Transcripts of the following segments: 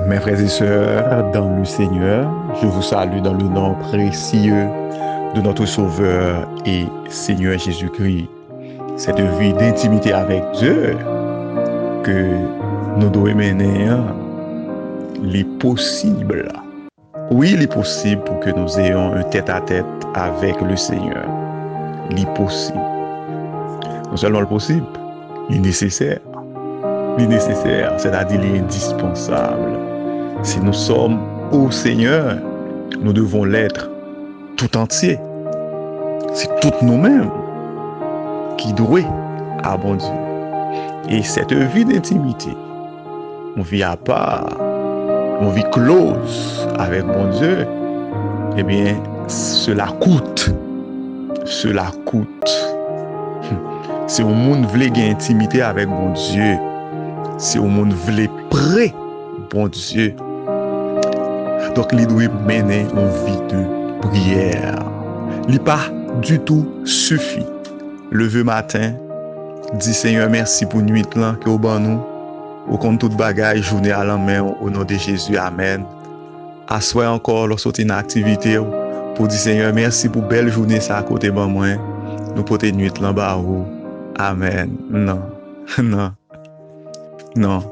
Mes frères et sœurs, dans le Seigneur, je vous salue dans le nom précieux de notre Sauveur et Seigneur Jésus-Christ. Cette vie d'intimité avec Dieu que nous devons mener, les possibles. Oui, il est possible pour que nous ayons un tête-à-tête avec le Seigneur. Il est possible. Non seulement le possible, il est nécessaire. Il est nécessaire, c'est-à-dire il est indispensable. Si nous sommes au Seigneur, nous devons l'être tout entier. C'est toutes nous-mêmes qui doués à bon Dieu. Et cette vie d'intimité, on vit à part, on vit close avec bon Dieu, eh bien, cela coûte. Cela coûte. Si au monde voulait gagner intimité avec bon Dieu, si au monde voulait près bon Dieu, donc il doit mener une vie de prière. Il n'est pas du tout suffit. Lever matin, dit Seigneur merci pour nuit là que au ban nous, au compte toute bagaille journée à la main au nom de Jésus, amen. Assoir encore lorsque une activité pour dire Seigneur merci pour belle journée ça à côté ban moi. Nous porter nuit là bas ou amen. Non. Non. Non.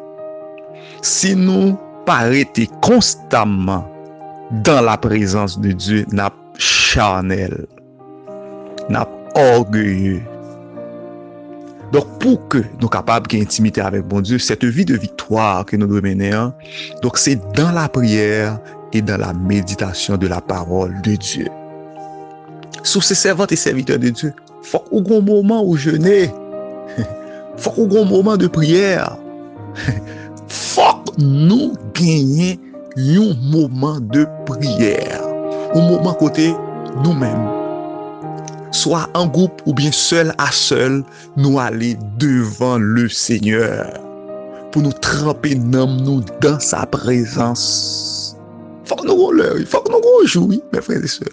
Si nous arrêter constamment dans la présence de Dieu, n'a charnel, n'a orgueilleux. Donc, pour que nous soyons capables d'intimité avec bon Dieu, cette vie de victoire que nous devons mener, donc c'est dans la prière et dans la méditation de la parole de Dieu. Sous ces servantes et serviteurs de Dieu, il faut qu'il y ait un moment où jeûner. Il faut qu'il y ait un moment de prière. Faut que nous gagnions un moment de prière. Un moment côté nous-mêmes. Soit en groupe ou bien seul à seul, nous aller devant le Seigneur. Pour nous tremper nous dans sa présence. Faut que nous il faut que nous jouions, mes frères et sœurs.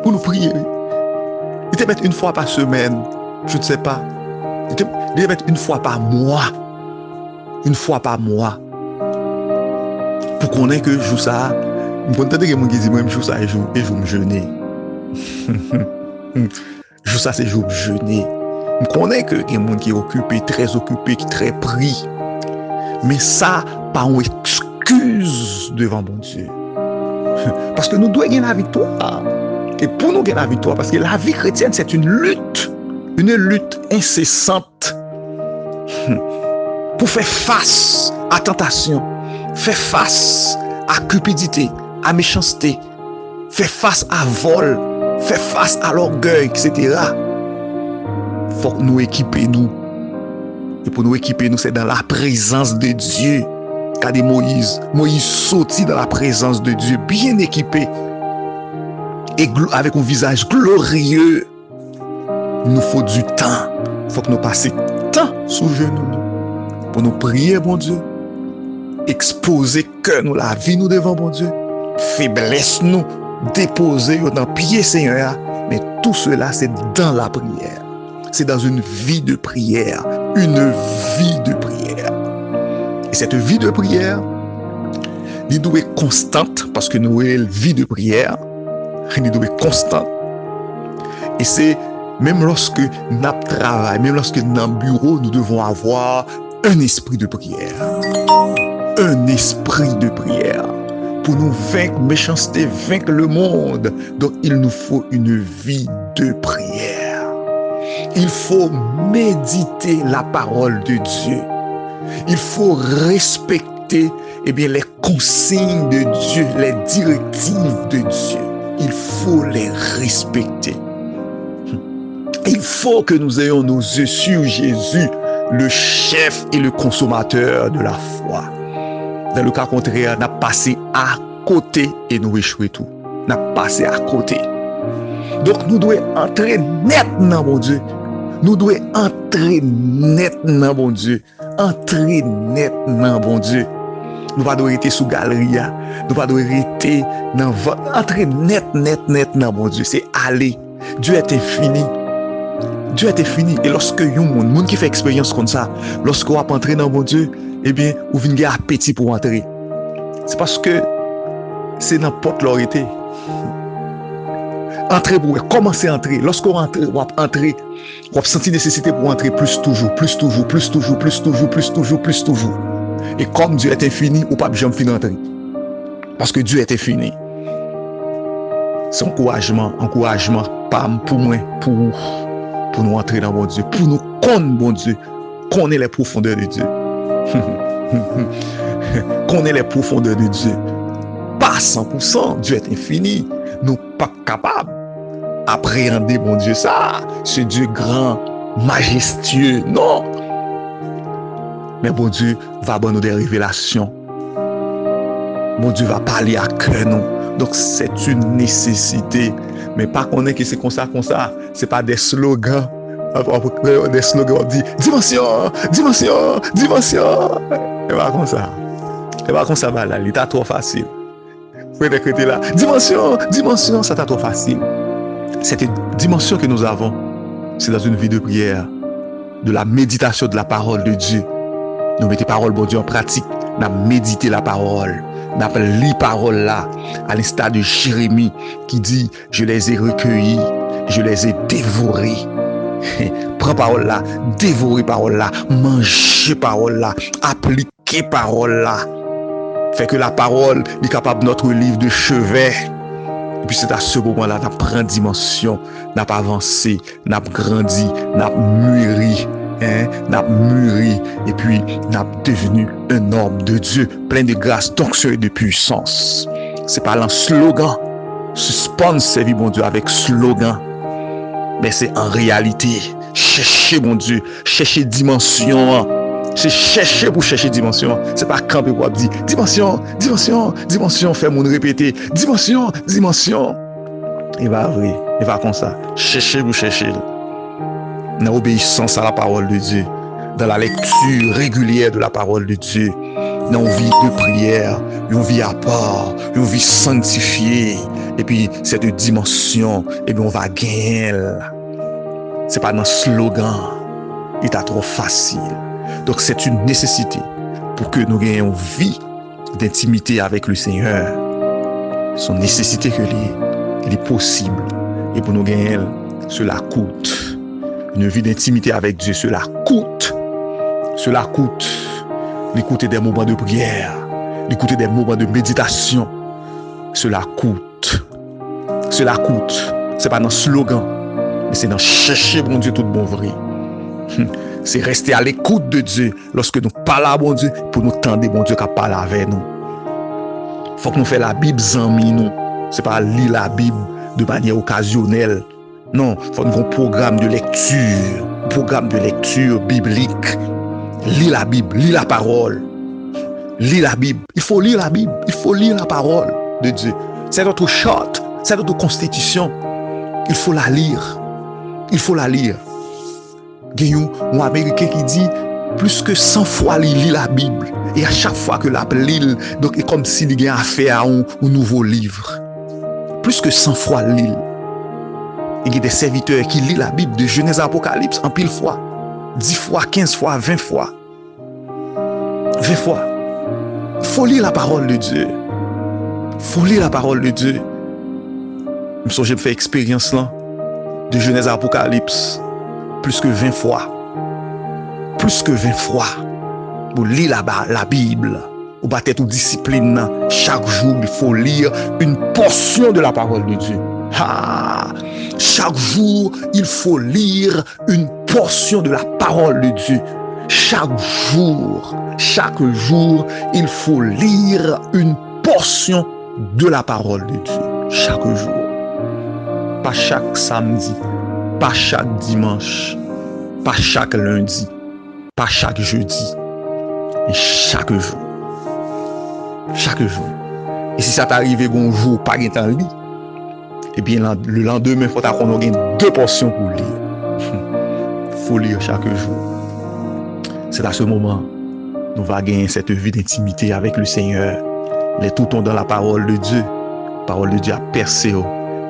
Pour nous prier. Il te met une fois par semaine, je ne sais pas. Il te met une fois par mois. Une fois par mois. Pour qu'on ait que je joue ça. Je peux entendre que mon dit moi je joue ça et je me jeûner. Je joue ça c'est je jeûner. Je connais que il y a des gens qui est occupé, très occupé, qui très pris. Mais ça pas une excuse devant bon Dieu. Parce que nous devons gagner la victoire. Et pour nous gagner la victoire, parce que la vie chrétienne c'est une lutte incessante. Pour faire face à tentation, faire face à cupidité, à méchanceté, faire face à vol, faire face à l'orgueil, etc. Faut que nous équiper nous. Et pour nous équiper nous, c'est dans la présence de Dieu. Regardez Moïse sortit dans la présence de Dieu, bien équipé, et avec un visage glorieux. Il nous faut du temps. Il faut que nous passions temps sous genoux. Pour nous prier, bon Dieu, exposer que nous la vie nous devant, bon Dieu, faiblesse nous, déposer dans pied Seigneur, mais tout cela c'est dans la prière, c'est dans une vie de prière, et cette vie de prière, elle doit être constante, parce que nous avons une vie de prière, elle doit être constante, et c'est même lorsque nous travaillons, même lorsque nous sommes dans le bureau, nous devons avoir un esprit de prière. Un esprit de prière. Pour nous vaincre méchanceté, vaincre le monde. Donc il nous faut une vie de prière. Il faut méditer la parole de Dieu. Il faut respecter les consignes de Dieu, les directives de Dieu. Il faut les respecter. Il faut que nous ayons nos yeux sur Jésus, le chef et le consommateur de la foi. Dans le cas contraire, on a passé à côté et nous échouons tout. On a passé à côté. Donc nous devons entrer net dans mon Dieu. Nous devons entrer net dans mon Dieu. Entrer net dans mon Dieu. Nous ne devons pas rester sous galerie. Nous ne devons pas rester dans votre. Entrer net dans mon Dieu. C'est aller. Dieu est infini. Dieu est infini. Et lorsque un monde qui fait expérience comme ça, lorsque on va entrer dans mon Dieu, eh bien, ou vin gen appétit pour entrer. C'est parce que c'est dans porte l'orité. Entrer pour commencer à entrer. Lorsqu'on rentre, on va entrer, on va sentir nécessité pour entrer plus toujours. Et comme Dieu est infini, ou pas jamais finir d'entrer. Parce que Dieu est infini. C'est encouragement, pas pour moi, pour nous entrer dans mon Dieu, pour nous connaître mon Dieu, connaître les profondeurs de Dieu. Connaître les profondeurs de Dieu. Pas 100%, Dieu est infini. Nous pas capables d'appréhender mon Dieu ça, ce Dieu grand, majestueux. Non. Mais bon Dieu va donner des révélations. Mon Dieu va parler à cœur nous. Donc c'est une nécessité. Mais pas qu'on est que c'est comme ça. C'est pas des slogans. Des slogans, on dit dimension. Et pas comme ça. Là, l'état trop facile. Vous pouvez là. Dimension, ça t'a trop facile. Cette dimension que nous avons, c'est dans une vie de prière, de la méditation de la parole de Dieu. Nous mettons parole de Dieu en pratique. Nous méditons la parole. Nous lisons la parole là, à l'instar de Jérémie qui dit « Je les ai recueillis, je les ai dévorés. » Prends parole là, dévorer parole là, manger parole là, appliquer parole là. Fait que la parole est capable de notre livre de chevet. Et puis c'est à ce moment-là, nous prenons dimension, nous avancé, nous grandi, nous mûri. Nous mûri et puis nous devenu un homme de Dieu plein de grâce, d'onction et de puissance. C'est pas un slogan. Suspendre servir mon Dieu avec slogan. Mais c'est en réalité chercher mon Dieu, chercher dimension. C'est chercher pour chercher dimension. C'est pas camper pour dire dimension, faire mon répéter dimension. Il va vrai, il va comme ça. Chercher pour chercher. Dans l'obéissance à la parole de Dieu, dans la lecture régulière de la parole de Dieu, dans une vie de prière, une vie à part, une vie sanctifiée, et puis cette dimension, et bien on va gagner. C'est pas un slogan, il est trop facile. Donc c'est une nécessité pour que nous gagnions une vie d'intimité avec le Seigneur. C'est une nécessité que il est possible. Et pour nous gagner, cela coûte. Une vie d'intimité avec Dieu, cela coûte. L'écouter des moments de prière, l'écouter des moments de méditation, cela coûte. C'est pas dans slogan, mais c'est dans chercher bon Dieu tout bon vrai. C'est rester à l'écoute de Dieu lorsque nous parlons à bon Dieu pour nous tendre bon Dieu qui parle avec nous. Faut que nous fassions la Bible zanmi nous. C'est pas lire la Bible de manière occasionnelle. Non, il faut un programme de lecture biblique. Lis la Bible, lis la parole. Lis la Bible. Il faut lire la Bible. Il faut lire la parole de Dieu. C'est notre charte, c'est notre constitution. Il faut la lire. Il y a un Américain qui dit plus que 100 fois il lit la Bible. Et à chaque fois que la lit, donc c'est comme s'il y a affaire à un nouveau livre. Plus que 100 fois il lit. Il y a des serviteurs qui lisent la Bible de Genèse à Apocalypse en pile fois. 10 fois, 15 fois, 20 fois. 20 fois. Il faut lire la parole de Dieu. Je me fais expérience là, de Genèse à Apocalypse, plus que 20 fois. Pour lire la Bible. Ou peut-être une discipline. Chaque jour, il faut lire une portion de la parole de Dieu. Chaque jour, il faut lire une portion de la parole de Dieu. Chaque jour, il faut lire une portion de la parole de Dieu. Chaque jour. Pas chaque samedi, pas chaque dimanche, pas chaque lundi, pas chaque jeudi, mais chaque jour. Et si ça t'arrive bonjour, pas de temps lit, eh bien le lendemain, il faut qu'on ait 2 portions pour lire. Il faut lire chaque jour. C'est à ce moment nous va gagner cette vie d'intimité avec le Seigneur. Les tout dans la parole de Dieu. La parole de Dieu a percé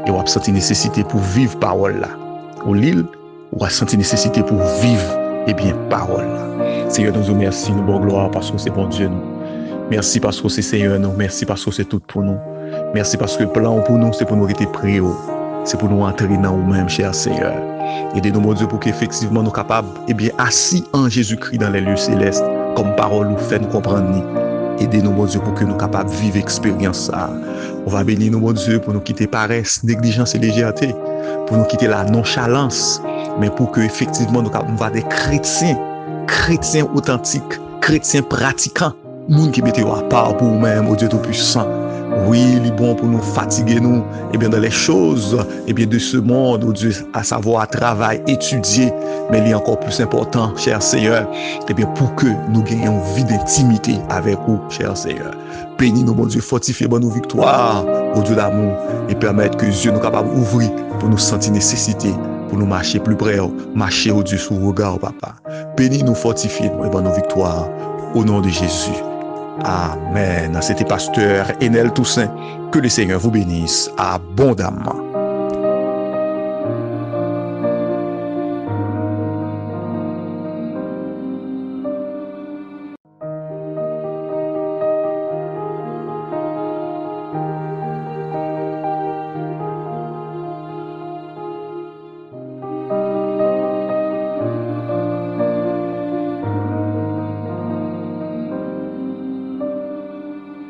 et on a senti nécessité pour vivre parole là. Au l'île, on a senti nécessité pour vivre parole là. Seigneur, nous vous remercions, nous bon gloire parce que c'est bon Dieu nous. Merci parce que c'est Seigneur nous. Merci parce que c'est tout pour nous. Merci parce que le plan pour nous, c'est pour nous être prêts. C'est pour nous entrer dans nous-mêmes, cher Seigneur. Aidez-nous, mon Dieu, pour qu'effectivement nous capables, assis en Jésus-Christ dans les lieux célestes, comme parole nous fait nous comprendre. Aidez-nous, mon Dieu, pour que nous capables de vivre l'expérience ça. On va bénir nous, mon Dieu, pour nous quitter paresse, négligence et légèreté, pour nous quitter la nonchalance, mais pour que effectivement nous soyons des chrétiens authentiques, chrétiens pratiquants, monde qui mettent à part pour nous-mêmes, au Dieu Tout-Puissant. Oui, il est bon pour nous fatiguer, nous, dans les choses, de ce monde, oh Dieu, à savoir travail, étudier, mais il est encore plus important, cher Seigneur, pour que nous gagnions une vie d'intimité avec vous, cher Seigneur. Bénis-nous, mon Dieu, fortifiez nos victoires, au Dieu d'amour, et permettre que Dieu nous capable d'ouvrir pour nous sentir nécessité, pour nous marcher plus près, marcher, au Dieu, sous le regard, papa. Bénis-nous, fortifiez-nous, et nos victoires, au nom de Jésus. Amen. C'était pasteur Enel Toussaint. Que le Seigneur vous bénisse abondamment.